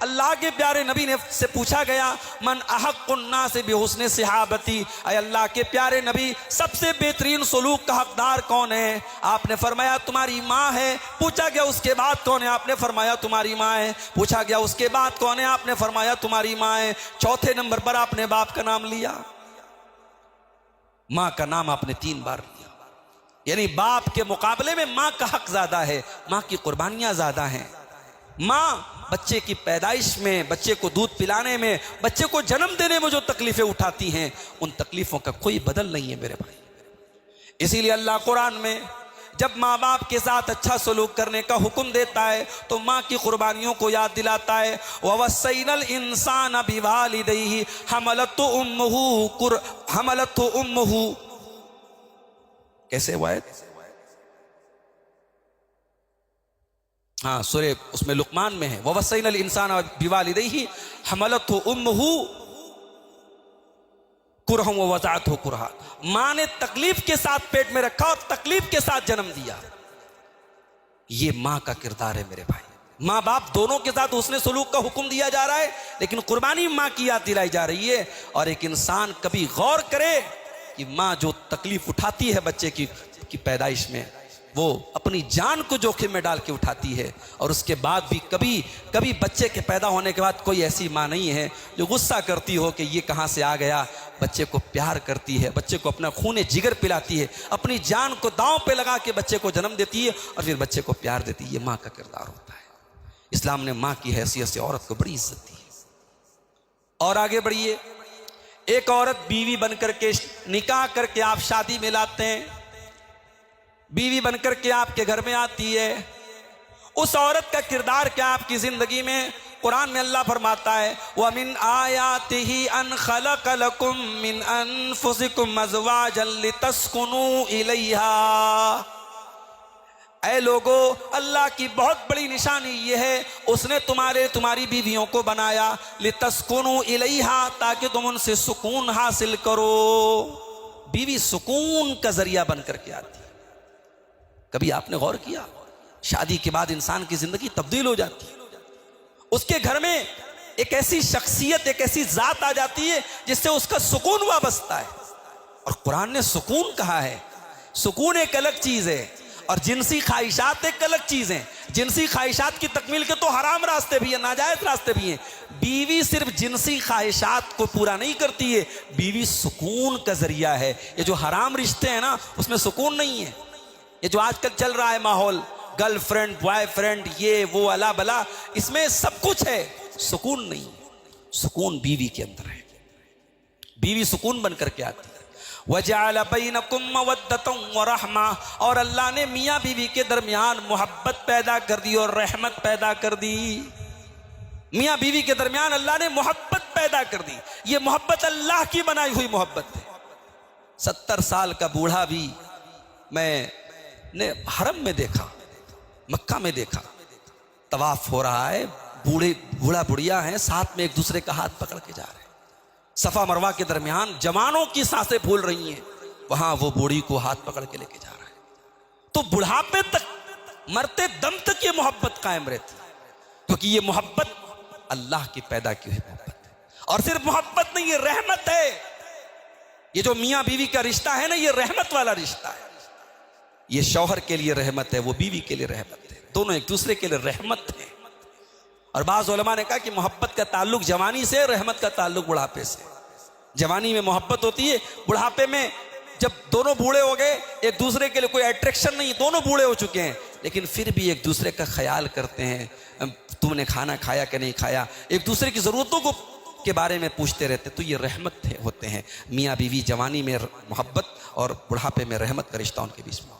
اللہ کے پیارے نبی نے سے پوچھا گیا من احق الناس بحسن صحابتی، اے اللہ کے پیارے نبی سب سے بہترین سلوک کا حقدار کون ہے؟ آپ نے فرمایا تمہاری ماں ہے۔ پوچھا گیا اس کے بعد کون ہے؟ آپ نے فرمایا تمہاری ماں ہے۔ پوچھا گیا اس کے بعد کون ہے؟ آپ نے فرمایا تمہاری ماں ہے۔ چوتھے نمبر پر آپ نے باپ کا نام لیا، ماں کا نام آپ نے 3 بار لیا، یعنی باپ کے مقابلے میں ماں کا حق زیادہ ہے، ماں کی قربانیاں زیادہ ہیں۔ ماں بچے کی پیدائش میں، بچے کو دودھ پلانے میں، بچے کو جنم دینے میں جو تکلیفیں اٹھاتی ہیں، ان تکلیفوں کا کوئی بدل نہیں ہے میرے بھائی۔ اسی لیے اللہ قرآن میں جب ماں باپ کے ساتھ اچھا سلوک کرنے کا حکم دیتا ہے تو ماں کی قربانیوں کو یاد دلاتا ہے۔ وَوَصَّيْنَا الْإِنسَانَ بِوَالِدَيْهِ حَمَلَتْهُ أُمُّهُ کیسے وائد؟ ہاں سورہ اس میں لقمان میں ہے وَوَصَّيْنَا الْإِنسَانَ بِوَالِدَيْهِ حَمَلَتْهُ أُمُّهُ کرہم ووضعتہ کرہا، ماں نے تکلیف کے ساتھ پیٹ میں رکھا اور تکلیف کے ساتھ جنم دیا۔ یہ ماں کا کردار ہے میرے بھائی۔ ماں باپ دونوں کے ساتھ حسن سلوک کا حکم دیا جا رہا ہے، لیکن قربانی ماں کی یاد دلائی جا رہی ہے۔ اور ایک انسان کبھی غور کرے کہ ماں جو تکلیف اٹھاتی ہے بچے کی پیدائش میں، وہ اپنی جان کو جوخم میں ڈال کے اٹھاتی ہے، اور اس کے بعد بھی کبھی بچے کے پیدا ہونے کے بعد کوئی ایسی ماں نہیں ہے جو غصہ کرتی ہو کہ یہ کہاں سے آ گیا۔ بچے کو پیار کرتی ہے، بچے کو اپنا خون جگر پلاتی ہے، اپنی جان کو داؤں پہ لگا کے بچے کو جنم دیتی ہے اور پھر بچے کو پیار دیتی ہے۔ یہ ماں کا کردار ہوتا ہے۔ اسلام نے ماں کی حیثیت سے عورت کو بڑی عزت دی ہے۔ اور آگے بڑھیے، ایک عورت بیوی بن کر کے نکاح کر کے آپ شادی میں لاتے ہیں، بیوی بن کر کے آپ کے گھر میں آتی ہے، اس عورت کا کردار کیا آپ کی زندگی میں؟ قرآن میں اللہ فرماتا ہے وَمِنْ آيَاتِهِ أَنْ خَلَقَ لَكُم مِّنْ أَنفُسِكُمْ أَزْوَاجًا لِتَسْكُنُوا إِلَيْهَا۔ اے لوگو، اللہ کی بہت بڑی نشانی یہ ہے اس نے تمہاری بیویوں کو بنایا لِتَسْكُنُوا إِلَيْهَا، تاکہ تم ان سے سکون حاصل کرو۔ بیوی سکون کا ذریعہ بن کر کے آتی ہے۔ کبھی آپ نے غور کیا شادی کے بعد انسان کی زندگی تبدیل ہو جاتی ہے، اس کے گھر میں ایک ایسی شخصیت، ایک ایسی ذات آ جاتی ہے جس سے اس کا سکون وابستہ ہے۔ اور قرآن نے سکون کہا ہے۔ سکون ایک الگ چیز ہے اور جنسی خواہشات ایک الگ چیز ہیں۔ جنسی خواہشات کی تکمیل کے تو حرام راستے بھی ہیں، ناجائز راستے بھی ہیں۔ بیوی صرف جنسی خواہشات کو پورا نہیں کرتی ہے، بیوی سکون کا ذریعہ ہے۔ یہ جو حرام رشتے ہیں نا، اس میں سکون نہیں ہے۔ یہ جو آج کل چل رہا ہے ماحول، گرل فرینڈ، بوائے فرینڈ، یہ وہ الا بلا، اس میں سب کچھ ہے، سکون نہیں ہے۔ سکون بیوی کے اندر ہے۔ بیوی سکون بن کر کے آتی ہے۔ وَجَعَلَ بَيْنَكُمْ مَوَدَّةً وَرَحْمَةً، اور اللہ نے میاں بیوی کے درمیان محبت پیدا کر دی اور رحمت پیدا کر دی۔ میاں بیوی کے درمیان اللہ نے محبت پیدا کر دی۔ یہ محبت اللہ کی بنائی ہوئی محبت ہے۔ 70 سال کا بوڑھا بھی میں نے حرم میں دیکھا، مکہ میں دیکھا، طواف ہو رہا ہے، بوڑھا بڑھیا ہیں، ساتھ میں ایک دوسرے کا ہاتھ پکڑ کے جا رہے ہیں۔ صفا مروہ کے درمیان جوانوں کی سانسیں پھول رہی ہیں، وہاں وہ بوڑھی کو ہاتھ پکڑ کے لے کے جا رہا ہے۔ تو بڑھاپے تک، مرتے دم تک یہ محبت قائم رہتی ہے، کیونکہ یہ محبت اللہ کی پیدا کی ہوئی محبت ہے۔ اور صرف محبت نہیں، یہ رحمت ہے۔ یہ جو میاں بیوی کا رشتہ ہے نا، یہ رحمت والا رشتہ ہے۔ یہ شوہر کے لیے رحمت ہے، وہ بیوی کے لیے رحمت ہے، دونوں ایک دوسرے کے لیے رحمت ہے۔ اور بعض علماء نے کہا کہ محبت کا تعلق جوانی سے، رحمت کا تعلق بڑھاپے سے۔ جوانی میں محبت ہوتی ہے، بڑھاپے میں جب دونوں بوڑھے ہو گئے، ایک دوسرے کے لیے کوئی اٹریکشن نہیں، دونوں بوڑھے ہو چکے ہیں، لیکن پھر بھی ایک دوسرے کا خیال کرتے ہیں، تم نے کھانا کھایا کہ نہیں کھایا، ایک دوسرے کی ضرورتوں کو کے بارے میں پوچھتے رہتے۔ تو یہ رحمت ہوتے ہیں۔ میاں بیوی جوانی میں محبت اور بڑھاپے میں رحمت کا رشتہ ان کے بیچ میں۔